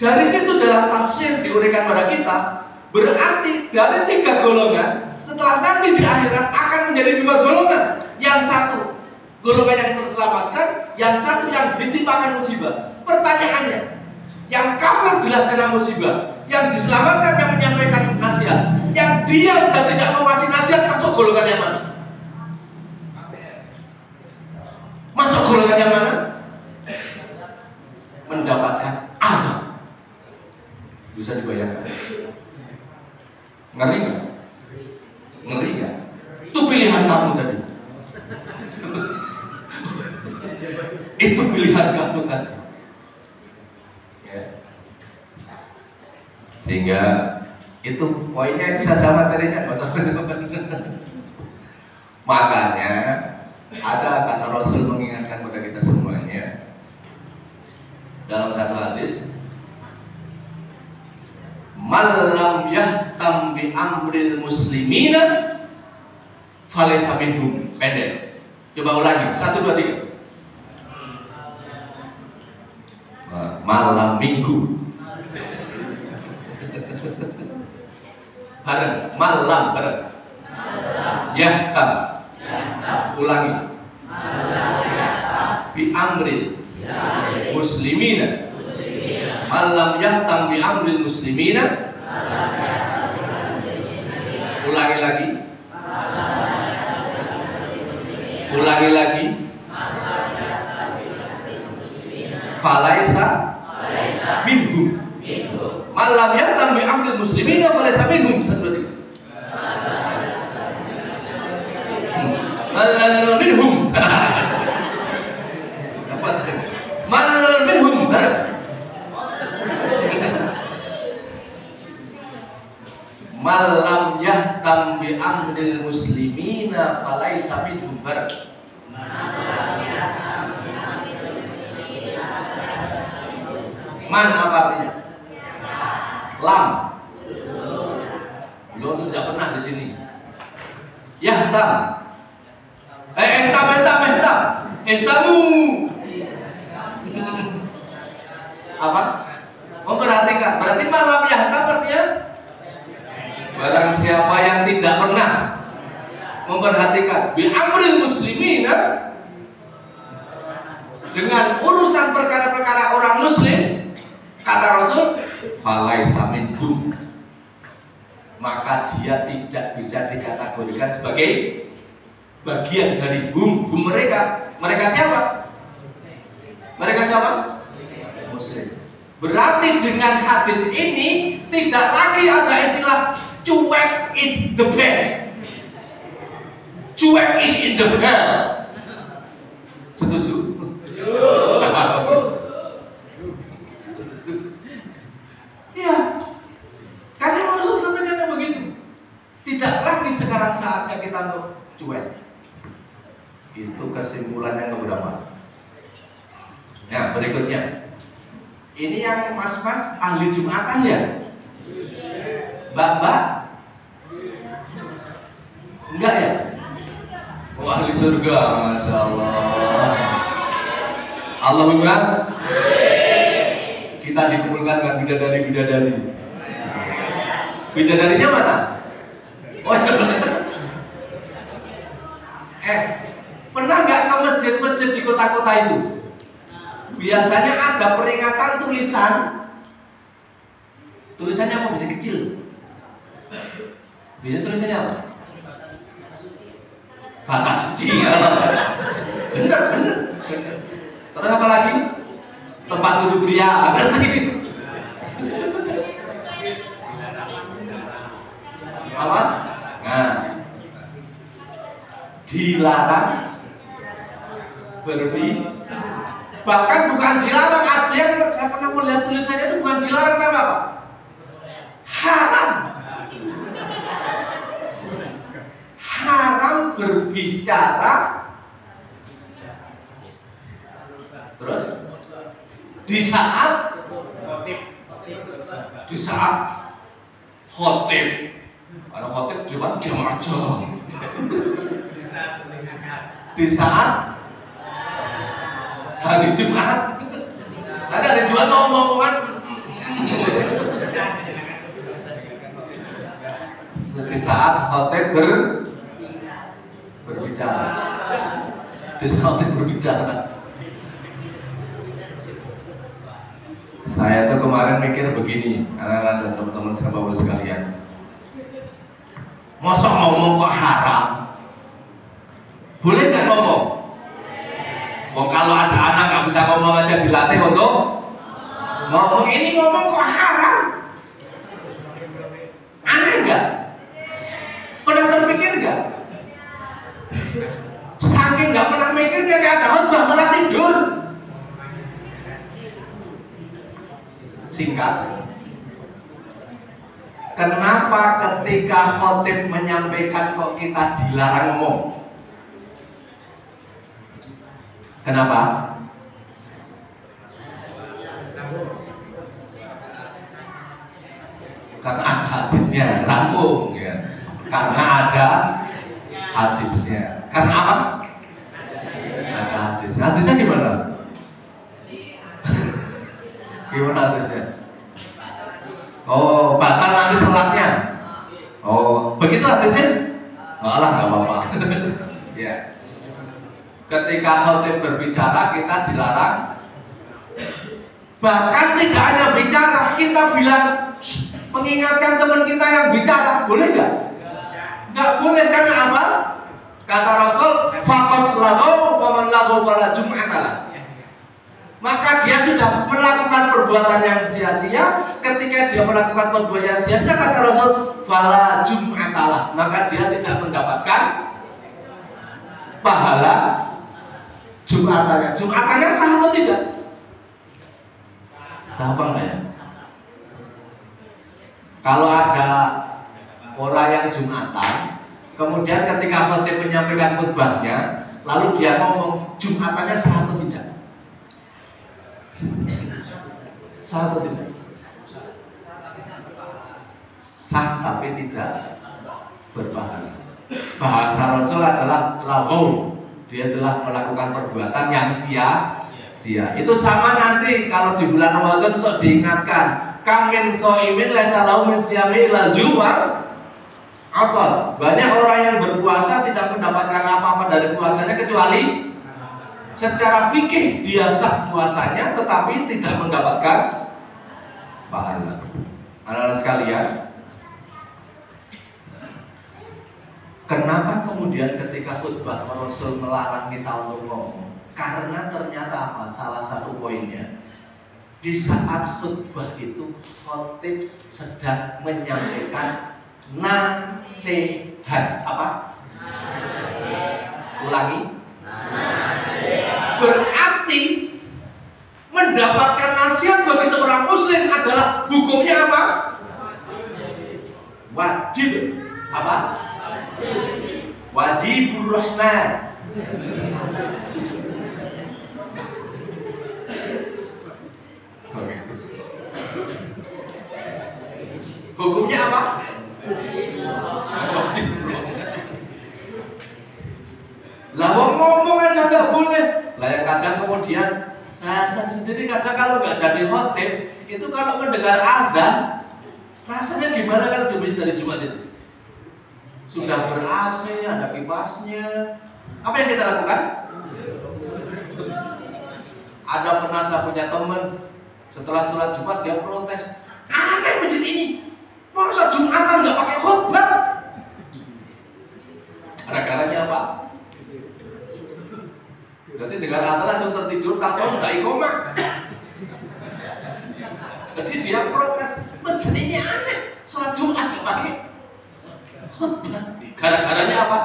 Dari situ dalam tafsir diuraikan pada kita, berarti dari 3 golongan setelah nanti di akhirat akan menjadi 2 golongan. Yang 1 golongan yang terselamatkan, yang 1 yang ditimpakan musibah. Pertanyaannya, Yang kafir jelas kena musibah. Yang diselamatkan yang menyampaikan nasihat. Yang diam dan tidak mau ngasih nasihat masuk golongan yang mana? Masuk golongan yang mana? Mendapatkan azab. Bisa dibayangkan? Ngeri nggak? Ngeri nggak? Itu pilihan kamu tadi. Itu pilihan kamu tadi. Ya. Sehingga itu poinnya itu saja materinya, makanya ada kata Rasul mengingatkan kepada kita semuanya dalam satu hadis, man lam yahtam bi amril muslimina falaysa minhum. Pendek. Coba ulangi. 1, 2, 3. Malam minggu. Bareng. Malam bareng. Yahtam. Ulangi. Bi amril muslimina. Malam yahtam bi amril muslimina. Ulangi lagi. Ulangi lagi. Falaisa minhum. Malam yahtam bi amril muslimina falaisa minhum. 1, 2, 3. Malam minhum. Dapat. Malam minhum. Malam yahtam bi amril muslimina falaisa minhum. Man apa artinya? Lam. Belum tidak pernah di sini. Yahtam. Entamu. Apa? Memperhatikan. Berarti malam yahtam artinya barang siapa yang tidak pernah memperhatikan bi amril muslimina, dengan urusan perkara-perkara orang muslim, kata Rasul, falaisa minhum, maka dia tidak bisa dikategorikan sebagai bagian dari hum mereka. Mereka siapa? Mereka siapa? Muslim. Berarti dengan hadis ini tidak lagi ada istilah cuek is the best, cuek is in the hell. Setuju? Ya, karena Rasul sampaikan begitu. Tidak lagi sekarang saatnya kita untuk cuek. Itu kesimpulan yang keberapa? Nah, berikutnya. Ini yang mas-mas ahli Jumatan ya? Mbak-mbak? Enggak ya? Oh, ahli surga, Masya Allah. Allahumma kita dikumpulkan dengan bidadari-bidadari. Bidadarinya mana? Oh, pernah nggak ke masjid-masjid di kota-kota itu? Biasanya ada peringatan tulisan. Tulisannya apa? Bisa kecil. Biasanya tulisannya apa? Kata suci. Bener. Terus apa lagi? Tempat wudhu pria. Apa? Nah, dilarang berbi. Bahkan bukan dilarang, ada yang saya pernah melihat tulisannya itu bukan dilarang, tapi apa? Haram. Haram berbicara. Terus di saat khotib, ada khotib di depan diam aja. Di saat hari Jumat, nanti hari Jumat mau ngomongan. Di saat khotib berbicara, di saat khotib berbicara, Saya tuh kemarin mikir begini, anak-anak dan teman-teman sahabat sekalian. Masa ngomong kok haram? Boleh nggak ngomong? Oh, kalau ada anak nggak bisa ngomong aja dilatih untuk ngomong. Ini ngomong kok haram? Aneh nggak? Pernah terpikir nggak? Saking nggak pernah mikirnya kayak ada khotbah malah tidur. Singkat. Kenapa ketika khotib menyampaikan kok kita dilarang ngomong? Kenapa? Karena ada hadisnya, rampung ya. Karena ada hadisnya. Karena apa? Ada hadisnya. Hadisnya gimana? Gimana hadisnya? Oh, batal nanti sholatnya. Oh, begitu hadisnya? Malah nggak apa-apa. Ya. Ketika khotib berbicara kita dilarang. Bahkan tidak hanya bicara, kita bilang mengingatkan teman kita yang bicara, boleh nggak? Nggak boleh, karena apa? Kata Rasul, faqad laghaw wa man laghaw fala jum'atalah. Maka dia sudah melakukan perbuatan yang sia-sia. Ketika dia melakukan perbuatan yang sia-sia, kata Rasul, fala jum'atalah. Maka dia tidak mendapatkan pahala Jumatannya. Jumatannya sah atau tidak? Sah apa enggak ya? Kalau ada orang yang Jumatan, kemudian ketika khotib menyampaikan khutbahnya, lalu dia ngomong Jumatannya sah atau tidak? Sah atau tidak? Sah tapi tidak berpahala. Bahasa Rasul adalah laghaw. Dia telah melakukan perbuatan yang sia-sia. Itu sama nanti kalau di bulan Ramadan sok diingatkan. Kamin soimin laisa lahu min siyami ilal jumat. Atas. Banyak orang yang berpuasa tidak mendapatkan apa-apa dari puasanya kecuali secara fikih dia sah puasanya tetapi tidak mendapatkan pahala. Anak-anak sekalian, kenapa kemudian ketika khutbah Rasul melarang kita untuk ngomong? Karena ternyata apa? Salah satu poinnya, di saat khutbah itu khotib sedang menyampaikan nasihat. Apa? Ulangi. Berarti mendapatkan nasihat bagi seorang muslim adalah hukumnya apa? Wajib. Apa? Wajibur Rahman. Hukumnya apa? Wajibur Rahman. Lah ngomong aja nggak boleh. Lah yang kadang kemudian saya sendiri kadang kalau nggak jadi khotib itu kalau mendengar adzan rasanya gimana kalau di masjid dari Jumat itu? Sudah ber-AC, ada kipasnya. Apa yang kita lakukan? Ada pernah saya punya teman setelah sholat Jumat dia protes, aneh masjid ini, masa Jumatan nggak pakai khutbah? Gara-garanya apa? Jadi dengan adzan langsung tertidur, tahu sudah iqomah. Jadi dia protes, masjid ini aneh, sholat Jumat nggak pakai khutbah. Gara-garanya apa?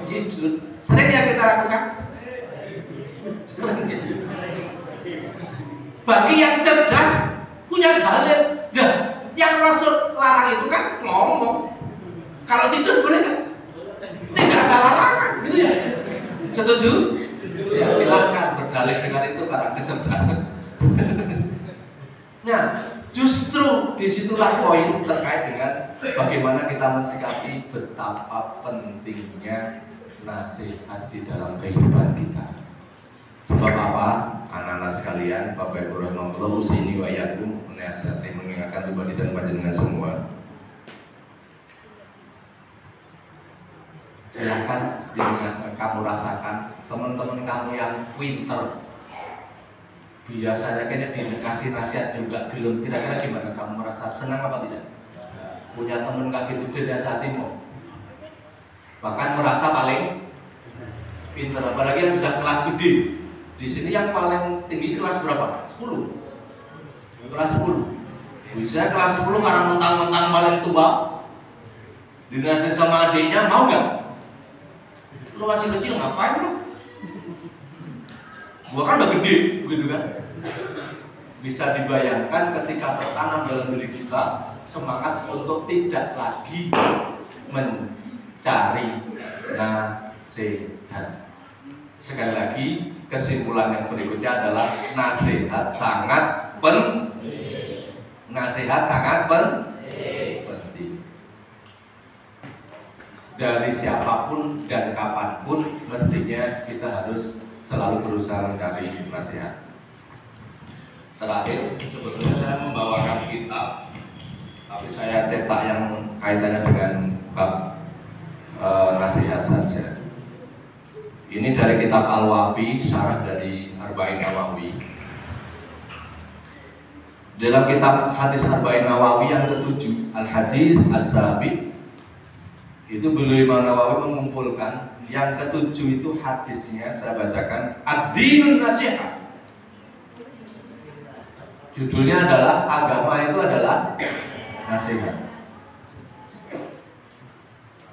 Tidur. Sering yang kita lakukan? Sering ya. Bagi yang cerdas punya dalil. Nah, yang Rasul larang itu kan ngomong. Kalau tidur boleh nggak? Tidak ada larangan, gitu ya. Setuju? Ya, silakan berdalil dengan itu karena kecerdasan. Nah, justru disitulah poin terkait dengan bagaimana kita mensikapi betapa pentingnya nasihat di dalam kehidupan kita. Sebab apa? Anak-anak sekalian, Bapak Ibu rahimahullah usini wa iyyakum, menasihati mengingatkan pribadi dan panjenengan semua. Silakan diingat, kamu rasakan teman-teman kamu yang pinter, Biasanya kayaknya dikasih nasihat juga belum. Kira-kira gimana? Kamu merasa senang apa tidak? Punya teman kayak gitu dinasihatimu, bahkan merasa paling pintar. Apalagi yang sudah kelas gede. Di sini yang paling tinggi kelas berapa? 10. Kelas 10. Bisa kelas 10 karena mentang-mentang paling tua, dinasihati sama adiknya, mau nggak? Lu masih kecil ngapain lu? Gua kan udah gede, begitu kan? Bisa dibayangkan ketika tertanam dalam diri kita semangat untuk tidak lagi mencari nasihat. Sekali lagi, kesimpulan yang berikutnya adalah nasihat sangat penting. Nasihat sangat penting. Dari siapapun dan kapanpun, mestinya kita harus selalu berusaha mencari nasihat. Terakhir, sebetulnya saya membawakan kitab, tapi saya cetak yang kaitannya dengan bab nasihat saja. Ini dari kitab Al-Wafi, syarah dari Arba'in Nawawi. Dalam kitab hadis Arba'in Nawawi yang ke-7, Al-Hadis As-Sabi, itu beliau Imam Nawawi mengumpulkan yang ke-7 itu hadisnya, saya bacakan, Ad-Dinun Nasihat. Judulnya adalah agama itu adalah nasihat.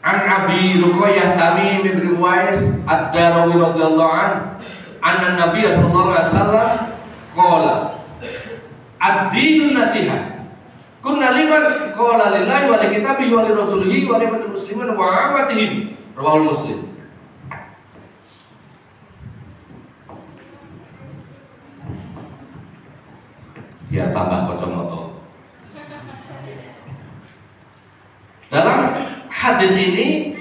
An Abi Ruqayyah Tamim bin Uwais Ad-Darawi radhiyallahu anhu, anna Nabiy sallallahu alaihi wasallam qala ad-dinun nasihat. Kunna liman qala lillahi wa li kitabihi wa li rasulihi wa li muslimin wa ammatihim. Rawahul Muslim. Ya, tambah kacamata. Dalam hadis ini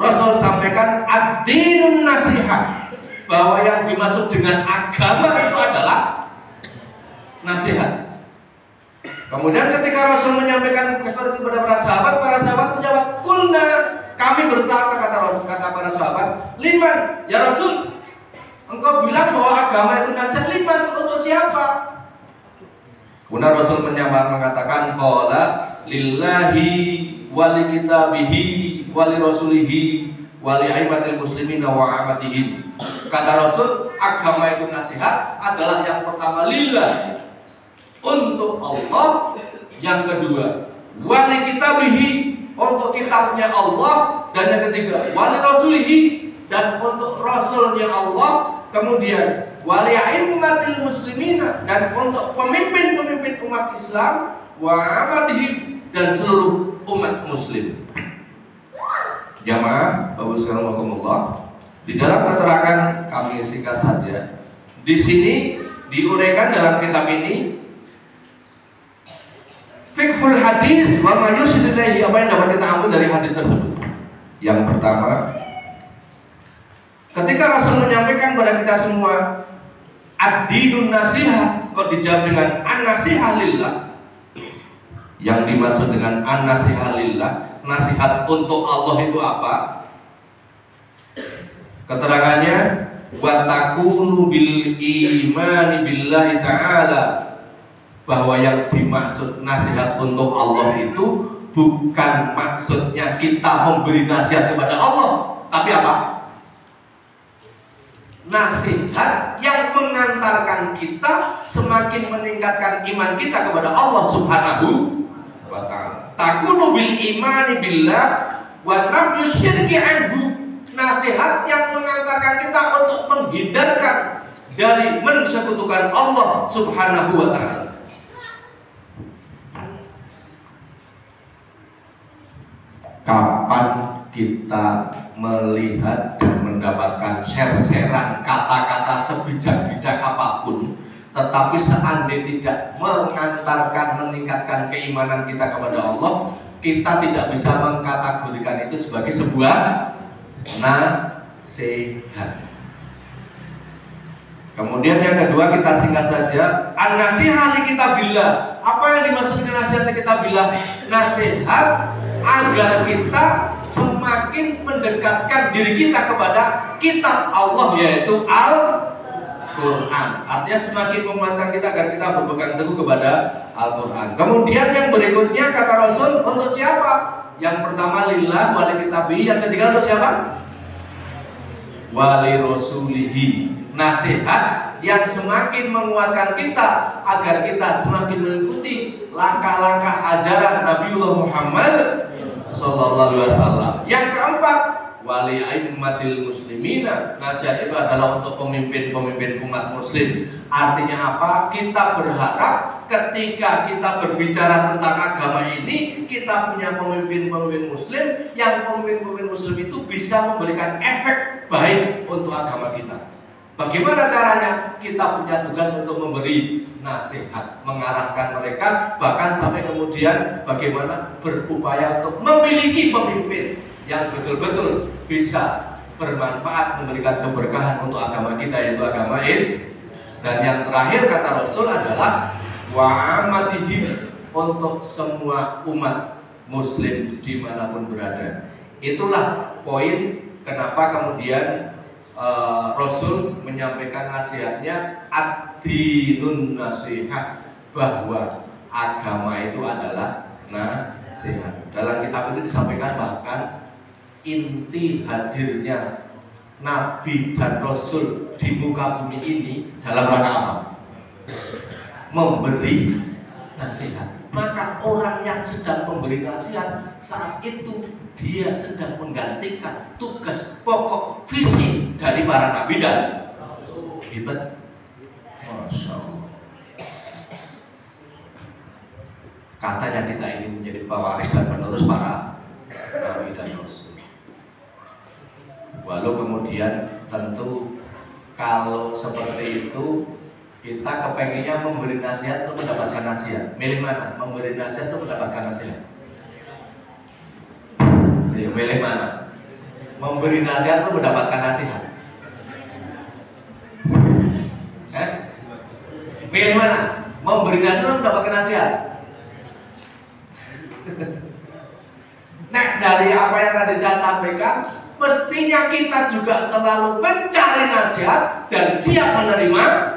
Rasul sampaikan ad-dinun nasihat, bahwa yang dimaksud dengan agama itu adalah nasihat. Kemudian ketika Rasul menyampaikan seperti kepada para sahabat menjawab, kulna, kami berkata, kata para sahabat, liman, ya Rasul, engkau bilang bahwa agama itu nasihat, liman, untuk siapa? Kemudian Rasul mengatakan, qala lillahi wali kitabihi wali rasulihi wali aimatil muslimin wa amatihim. Kata Rasul, agama itu nasihat adalah yang pertama lillah, untuk Allah. Yang kedua wali kitabihi, untuk kitabnya Allah. Dan yang ketiga wali rasulihi, dan untuk rasulnya Allah. Kemudian wali aimatil muslimina, dan untuk pemimpin-pemimpin umat Islam, wa amatihim, dan seluruh umat muslim. Jamaah Bapak sekalian rahimakumullah, di dalam keterangan kami singkat saja, di sini diuraikan dalam kitab ini fiqhul hadis wa ma yushid ilaihi, apa yang dapat kita ambil dari hadis tersebut. Yang pertama, ketika Rasul menyampaikan kepada kita semua ad-dinun nasihat, kok dijawab dengan an-nasihah lillah. Yang dimaksud dengan an-nasihah lillah, nasihat untuk Allah itu apa? Keterangannya, wa takunu bil imani billahi ta'ala, bahwa yang dimaksud nasihat untuk Allah itu bukan maksudnya kita memberi nasihat kepada Allah, tapi apa? Nasihat yang mengantarkan kita semakin meningkatkan iman kita kepada Allah Subhanahu wa ta'ala. Takunu bil imani billah wa nafyu syirki anhu, nasihat yang mengantarkan kita untuk menghindarkan dari mensekutukan Allah Subhanahu wa ta'ala. Kapan kita melihat dan mendapatkan share-sharean kata-kata sebijak-bijak apapun, tetapi seandainya tidak mengantarkan, meningkatkan keimanan kita kepada Allah, kita tidak bisa mengkategorikan itu sebagai sebuah nasihat. Kemudian yang kedua, kita singkat saja, an-nasihah li kitabillah. Apa yang dimaksud dengan nasihat li kitabillah? Nasihat agar kita semakin mendekatkan diri kita kepada kitab Allah, yaitu Quran. Artinya semakin menguatkan kita agar kita berpegang teguh kepada Al-Quran. Kemudian yang berikutnya kata Rasul untuk siapa? Yang pertama lillah wali kitabi, yang ketiga untuk siapa? Wali rasulihi. Nasihat yang semakin menguatkan kita agar kita semakin mengikuti langkah-langkah ajaran Nabiullah Muhammad sallallahu alaihi wasallam. Yang keempat, wali aimmatil muslimina. Nasihat itu adalah untuk pemimpin-pemimpin umat muslim. Artinya apa? Kita berharap ketika kita berbicara tentang agama ini, kita punya pemimpin-pemimpin muslim, yang pemimpin-pemimpin muslim itu bisa memberikan efek baik untuk agama kita. Bagaimana caranya? Kita punya tugas untuk memberi nasihat, mengarahkan mereka, bahkan sampai kemudian bagaimana berupaya untuk memiliki pemimpin yang betul-betul bisa bermanfaat, memberikan keberkahan untuk agama kita, yaitu agama Islam. Dan yang terakhir kata Rasul adalah wa'amatihim, untuk semua umat muslim dimanapun berada. Itulah poin kenapa kemudian Rasul menyampaikan nasihatnya ad-dinun nasihat, bahwa agama itu adalah nasihat. Dalam kitab itu disampaikan bahkan inti hadirnya Nabi dan Rasul di muka bumi ini dalam rangka apa? Memberi nasihat. Maka orang yang sedang memberi nasihat saat itu dia sedang menggantikan tugas pokok visi dari para nabi dan hebat. Masya Allah. Katanya kita ini menjadi pewaris dan penerus para nabi dan rasul. Walau kemudian tentu kalau seperti itu kita kepengennya memberi nasihat untuk mendapatkan nasihat. Milih mana? Memberi nasihat untuk mendapatkan nasihat. Ya, milih mana? Memberi nasihat untuk mendapatkan nasihat. Milih mana? Memberi nasihat untuk mendapatkan nasihat. Nah, dari apa yang tadi saya sampaikan, mestinya kita juga selalu mencari nasihat dan siap menerima.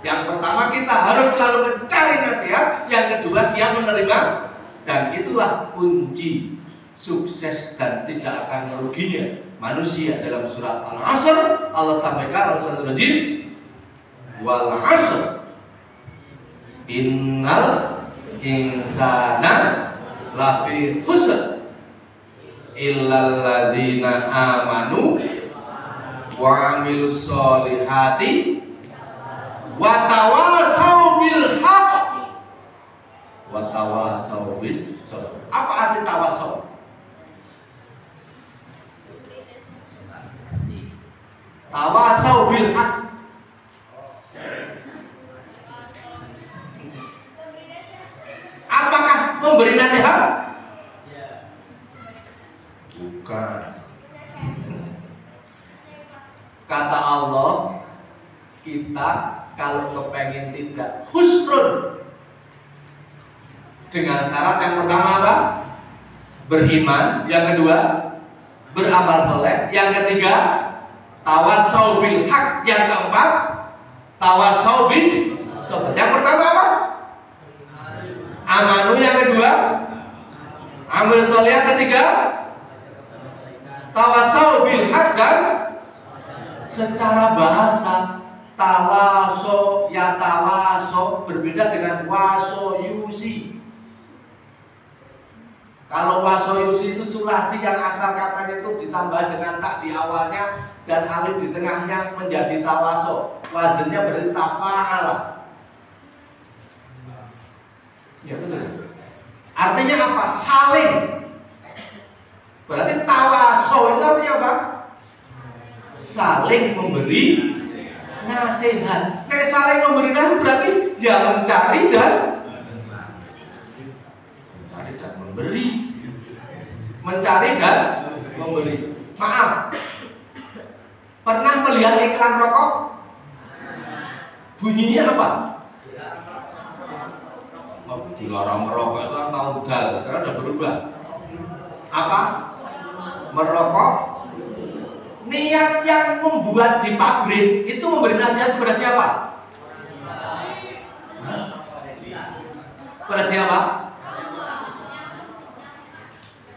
Yang pertama, kita harus selalu mencari nasihat. Yang kedua, siap menerima. Dan itulah kunci sukses dan tidak akan meruginya manusia. Dalam surat Al-Asr Allah sampaikan, Rasulullah Rajim, wal asr innal insana lafi khusr illal ladzina amanu wa amilus solihati wa tawasau bil haq wa tawasau bis sabr. Apa arti tawasau? Tawasau bil haq. Apakah memberi nasihat? Bukan. Kata Allah, kita kalau kepengen tidak husrun, dengan syarat yang pertama apa? Beriman. Yang kedua, beramal soleh. Yang ketiga, tawasau bil haq. Yang keempat, tawasau bis sabr. Yang pertama apa? Amanu. Yang kedua, amal soleh. Yang ketiga, tawasau bil haq. Dan secara bahasa tawaso, ya tawaso berbeda dengan waso yusi. Kalau waso yusi itu sulasi yang asal katanya itu ditambah dengan tak di awalnya dan alif di tengahnya menjadi tawaso. Wazannya berarti tafa'ala. Ya betul. Artinya apa? Saling. Berarti tawaso itu artinya apa? Saling memberi nasihat. Nek saling memberi nasihat berarti ya mencari dan memberi. Mencari dan memberi. Maaf, pernah melihat iklan rokok? Bunyinya apa? Oh, dilarang merokok itu kan tahun gal, sekarang udah berubah. Apa? Merokok Niat yang membuat di pabrik itu memberi nasihat kepada siapa? Kepada siapa?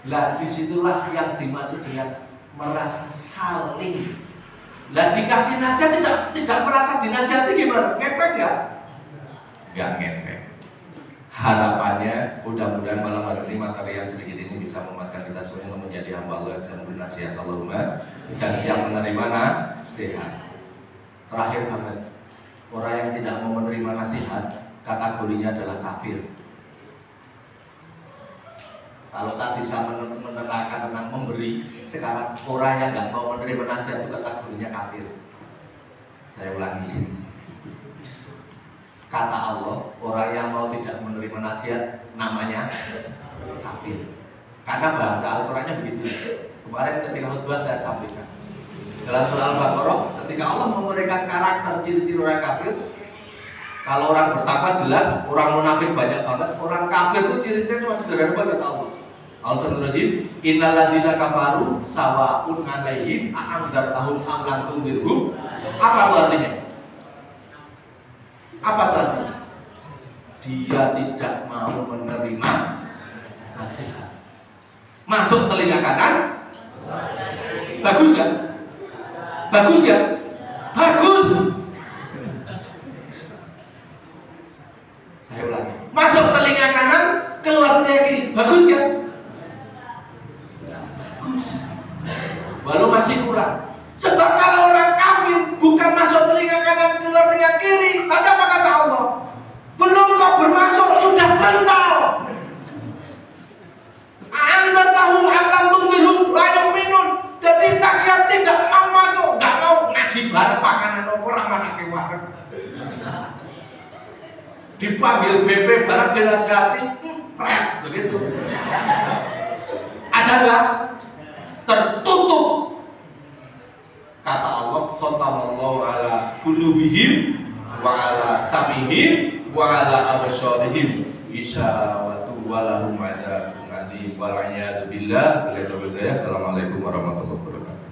Lah disitulah yang dimaksud dengan merasa saling. Lah dikasih nasihat tidak merasa dinasihati gimana? Ngepek ya? Enggak ngepek. Harapannya mudah-mudahan malam hari ini materi yang sedikit ini bisa membuatkan kita semua menjadi hamba Allah yang siap memberi nasihat Allahumma dan siap menerima nasihat. Terakhir banget, orang yang tidak mau menerima nasihat kategorinya adalah kafir. Kalau tadi saya menerangkan tentang memberi, sekarang orang yang nggak mau menerima nasihat itu kategorinya kafir. Saya ulangi. Kata Allah, orang yang mau tidak menerima nasihat namanya kafir. Karena bahasa Al-Qurannya begitu. Kemarin ketika khutbah saya sampaikan dalam surah Al-Baqarah, ketika Allah memberikan karakter ciri-ciri orang kafir, kalau orang bertakwa jelas, orang munafik banyak banget, orang kafir itu ciri-cirinya cuma sederhana banget Allah. Al-Sadrujim, innal ladzina kafaru sawa'un 'alaihim a'andzartahum am lam tunzirhum. Apa artinya? Apa artinya? Dia tidak mau menerima nasihat. Masuk telinga kanan. Bagus gak? Bagus gak? Bagus. Saya ulangi. Masuk telinga kanan, keluar telinga kiri. Bagus gak? Walau masih kurang. Sebab kalau orang kafir bukan masuk telinga kanan keluar telinga kiri, tapi apa kata Allah? Belum kau bermasuk sudah mental. Anda tahu akan tunggu layak minun. Jadi nasihat tidak mau masuk, nggak mau ngaji bareng pakanan orang mana keluar. Dipanggil BP bareng dinasihati, begitu. Ada nggak? Tertutup. Kata Allah, khatamallahu ala qulubihim wa ala samihim wa ala absarihim ghishawatu wa lahum adzabun adzim wal a'yadu billah. Assalamualaikum warahmatullahi wabarakatuh.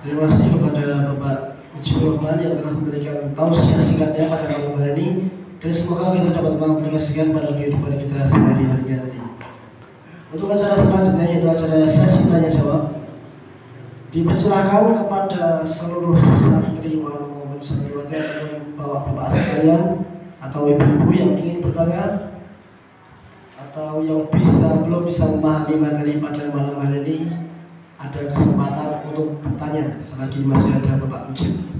Terima kasih kepada Bapak Mujibur Rahman yang telah memberikan tausiah singkatnya pada malam hari ini. Dan semoga kita dapat mengaplikasikan pada kehidupan kita sehari-hari nanti. Untuk acara selanjutnya yaitu acara sesi tanya jawab, dipersilakan kepada seluruh santriwan maupun santriwati ataupun bapak-bapak sekalian atau ibu-ibu yang ingin bertanya atau yang belum bisa memahami materi pada malam hari ini, ada kesempatan untuk bertanya selagi masih ada Bapak Mujib.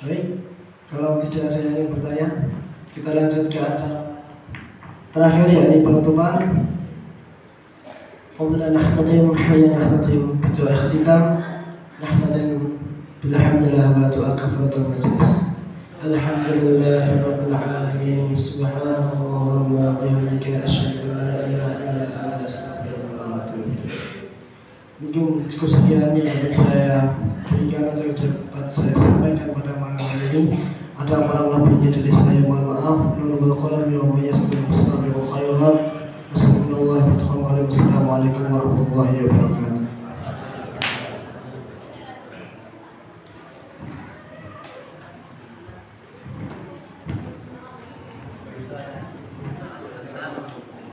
Baik, kalau tidak ada yang ingin bertanya, kita lanjut ke acara terakhir yakni penutupan. Kemudian nahtadim hayya nahtadim bidu ikhtikam nahtadim bilhamdulillah wa tu'akafatul majlis. Alhamdulillahi rabbil alamin. Subhanallah wa bihamdika asyhadu an la ilaha illa anta astaghfiruka wa atubu ilaik. Mungkin cukup sekian yang dapat saya berikan atau dapat saya sampaikan pada malam hari ini. Ada kurang lebihnya dari saya, mohon maaf. Nurul qalam wa yasbiru mustabiqul khairat. Wassalamualaikum warahmatullahi wabarakatuh.